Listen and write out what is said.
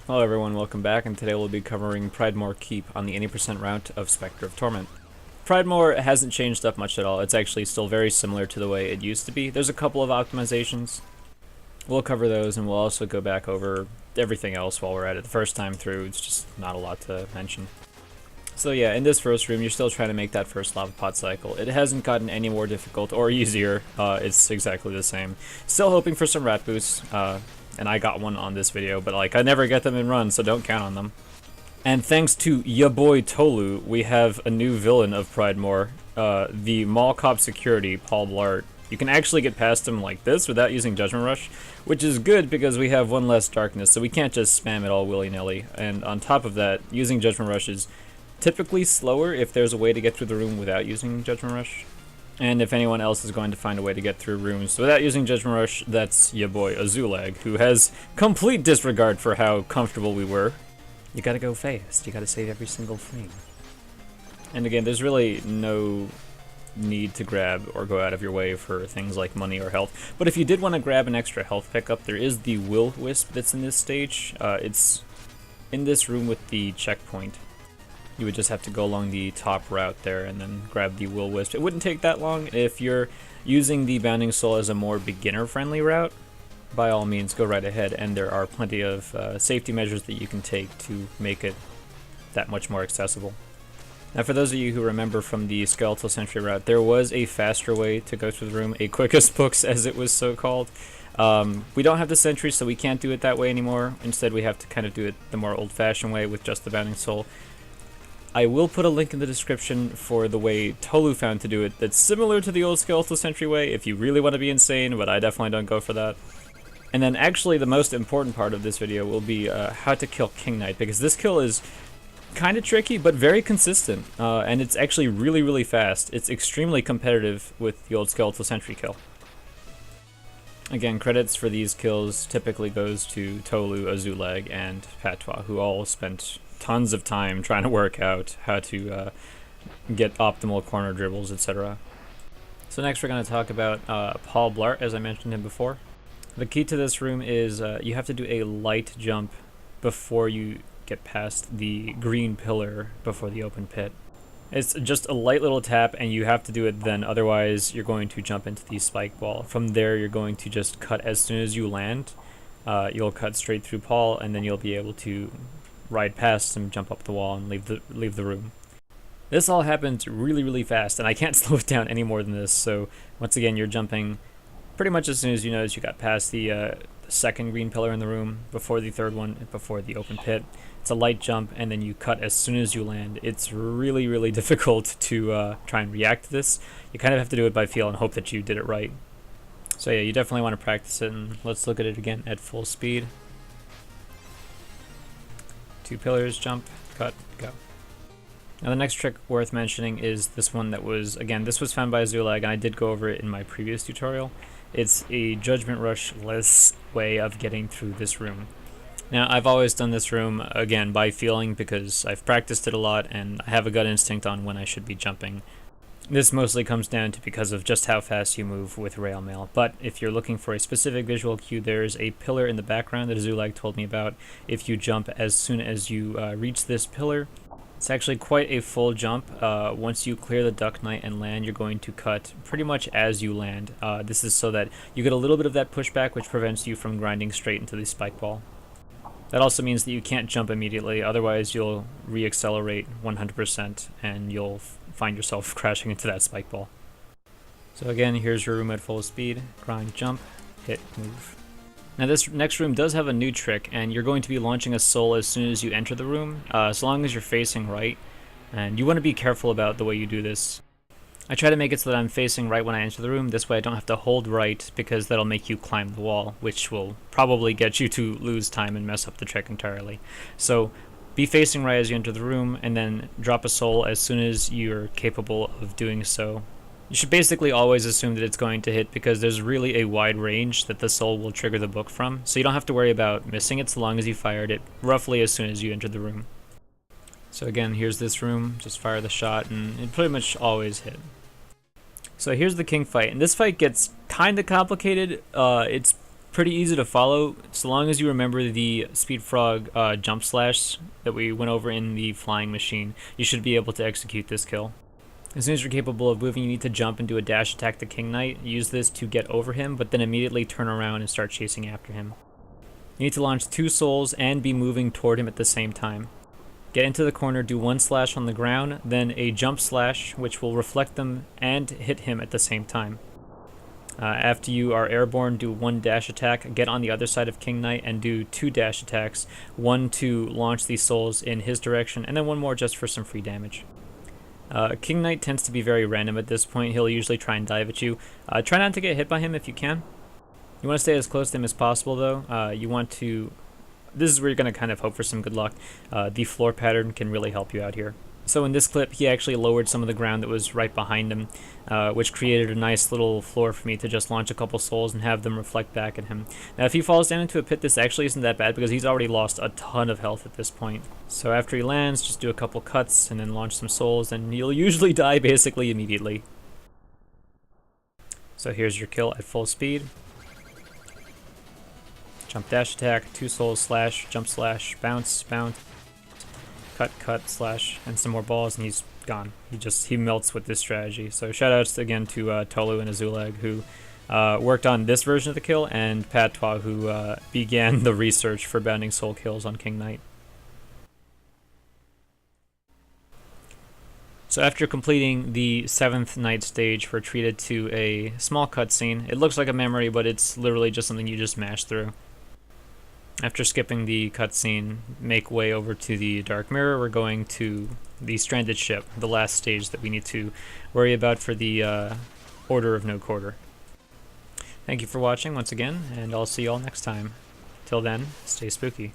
Hello everyone, welcome back, and today we'll be covering Pridemoor Keep on the 80% route of Specter of Torment. Pridemoor hasn't changed up much at all. It's actually still very similar to the way it used to be. There's a couple of optimizations. We'll cover those, and we'll also go back over everything else while we're at it. The first time through, it's just not a lot to mention. So yeah, in this first room, you're still trying to make that first lava pot cycle. It hasn't gotten any more difficult or easier. It's exactly the same. Still hoping for some rat boosts. And I got one on this video, but like I never get them in runs, so don't count on them. And thanks to ya boy Tolu, we have a new villain of Pridemoor, the mall cop security, Paul Blart. You can actually get past him like this without using Judgment Rush, which is good because we have one less darkness, so we can't just spam it all willy-nilly. And on top of that, using Judgment Rush is typically slower if there's a way to get through the room without using Judgment Rush. And if anyone else is going to find a way to get through rooms without using Judgment Rush, that's ya boy Azulag, who has complete disregard for how comfortable we were. You gotta go fast, you gotta save every single frame. And again, there's really no need to grab or go out of your way for things like money or health. But if you did want to grab an extra health pickup, there is the Will-Wisp that's in this stage. It's in this room with the checkpoint. You would just have to go along the top route there and then grab the Will-Wisp. It wouldn't take that long. If you're using the Bounding Soul as a more beginner-friendly route, by all means go right ahead, and there are plenty of safety measures that you can take to make it that much more accessible. Now for those of you who remember from the Skeletal Sentry route, there was a faster way to go through the room, a quickest books as it was so called. We don't have the Sentry, so we can't do it that way anymore. Instead we have to kind of do it the more old-fashioned way with just the Bounding Soul. I will put a link in the description for the way Tolu found to do it that's similar to the old Skeletal Sentry way if you really want to be insane, but I definitely don't go for that. And then actually the most important part of this video will be how to kill King Knight, because this kill is kind of tricky but very consistent, and it's actually really fast. It's extremely competitive with the old Skeletal Sentry kill. Again, credits for these kills typically goes to Tolu, Azulag, and Patois, who all spent tons of time trying to work out how to get optimal corner dribbles, etc. So next we're going to talk about Paul Blart, as I mentioned him before. The key to this room is you have to do a light jump before you get past the green pillar before the open pit. It's just a light little tap, and you have to do it then, otherwise you're going to jump into the spike wall. From there you're going to just cut as soon as you land. You'll cut straight through Paul, and then you'll be able to ride past him, jump up the wall, and leave the room. This all happens really fast, and I can't slow it down any more than this, so once again you're jumping pretty much as soon as you notice you got past the second green pillar in the room, before the third one, before the open pit. It's a light jump, and then you cut as soon as you land. It's really difficult to try and react to this. You kind of have to do it by feel and hope that you did it right. So yeah, you definitely want to practice it, and let's look at it again at full speed. 2 pillars, jump, cut, go. Now the next trick worth mentioning is this one that was, again, this was found by Azulag, and I did go over it in my previous tutorial. It's a Judgment Rush-less way of getting through this room. Now I've always done this room, again, by feeling, because I've practiced it a lot and I have a gut instinct on when I should be jumping. This mostly comes down to because of just how fast you move with rail mail, but if you're looking for a specific visual cue, there's a pillar in the background that Azulag told me about. If you jump as soon as you reach this pillar, it's actually quite a full jump. Once you clear the Duck Knight and land, you're going to cut pretty much as you land. This is so that you get a little bit of that pushback, which prevents you from grinding straight into the spike ball. That also means that you can't jump immediately, otherwise you'll re-accelerate 100% and you'll find yourself crashing into that spike ball. So again, here's your room at full speed. Grind, jump, hit, move. Now this next room does have a new trick, and you're going to be launching a soul as soon as you enter the room, as long as you're facing right. And you want to be careful about the way you do this. I try to make it so that I'm facing right when I enter the room, this way I don't have to hold right, because that'll make you climb the wall, which will probably get you to lose time and mess up the trick entirely. So be facing right as you enter the room, and then drop a soul as soon as you're capable of doing so. You should basically always assume that it's going to hit, because there's really a wide range that the soul will trigger the book from, so you don't have to worry about missing it so long as you fired it roughly as soon as you entered the room. So again, here's this room, just fire the shot, and it pretty much always hit. So here's the king fight, and this fight gets kind of complicated. It's Pretty easy to follow, so long as you remember the Speed Frog jump slash that we went over in the flying machine, you should be able to execute this kill. As soon as you're capable of moving, you need to jump and do a dash attack to King Knight. Use this to get over him, but then immediately turn around and start chasing after him. You need to launch 2 souls and be moving toward him at the same time. Get into the corner, do 1 slash on the ground, then a jump slash, which will reflect them and hit him at the same time. After you are airborne, do 1 dash attack, get on the other side of King Knight and do 2 dash attacks, 1 to launch these souls in his direction, and then 1 more just for some free damage. King Knight tends to be very random at this point. He'll usually try and dive at you. Try not to get hit by him if you can. You want to stay as close to him as possible though. You want to... This is where you're going to kind of hope for some good luck. The floor pattern can really help you out here. So in this clip, he actually lowered some of the ground that was right behind him, which created a nice little floor for me to just launch a couple souls and have them reflect back at him. Now if he falls down into a pit, this actually isn't that bad because he's already lost a ton of health at this point. So after he lands, just do a couple cuts and then launch some souls, and you'll usually die basically immediately. So here's your kill at full speed. Jump dash attack, 2 souls slash, jump slash, bounce, bounce. Cut, slash, and some more balls, and he's gone. He melts with this strategy. So shoutouts again to Tolu and Azulag, who worked on this version of the kill, and Patois, who began the research for bounding soul kills on King Knight. So after completing the 7th night stage, we're treated to a small cutscene. It looks like a memory, but it's literally just something you just mash through. After skipping the cutscene, make way over to the Dark Mirror. We're going to the stranded ship, the last stage that we need to worry about for the Order of No Quarter. Thank you for watching once again, and I'll see you all next time. Till then, stay spooky.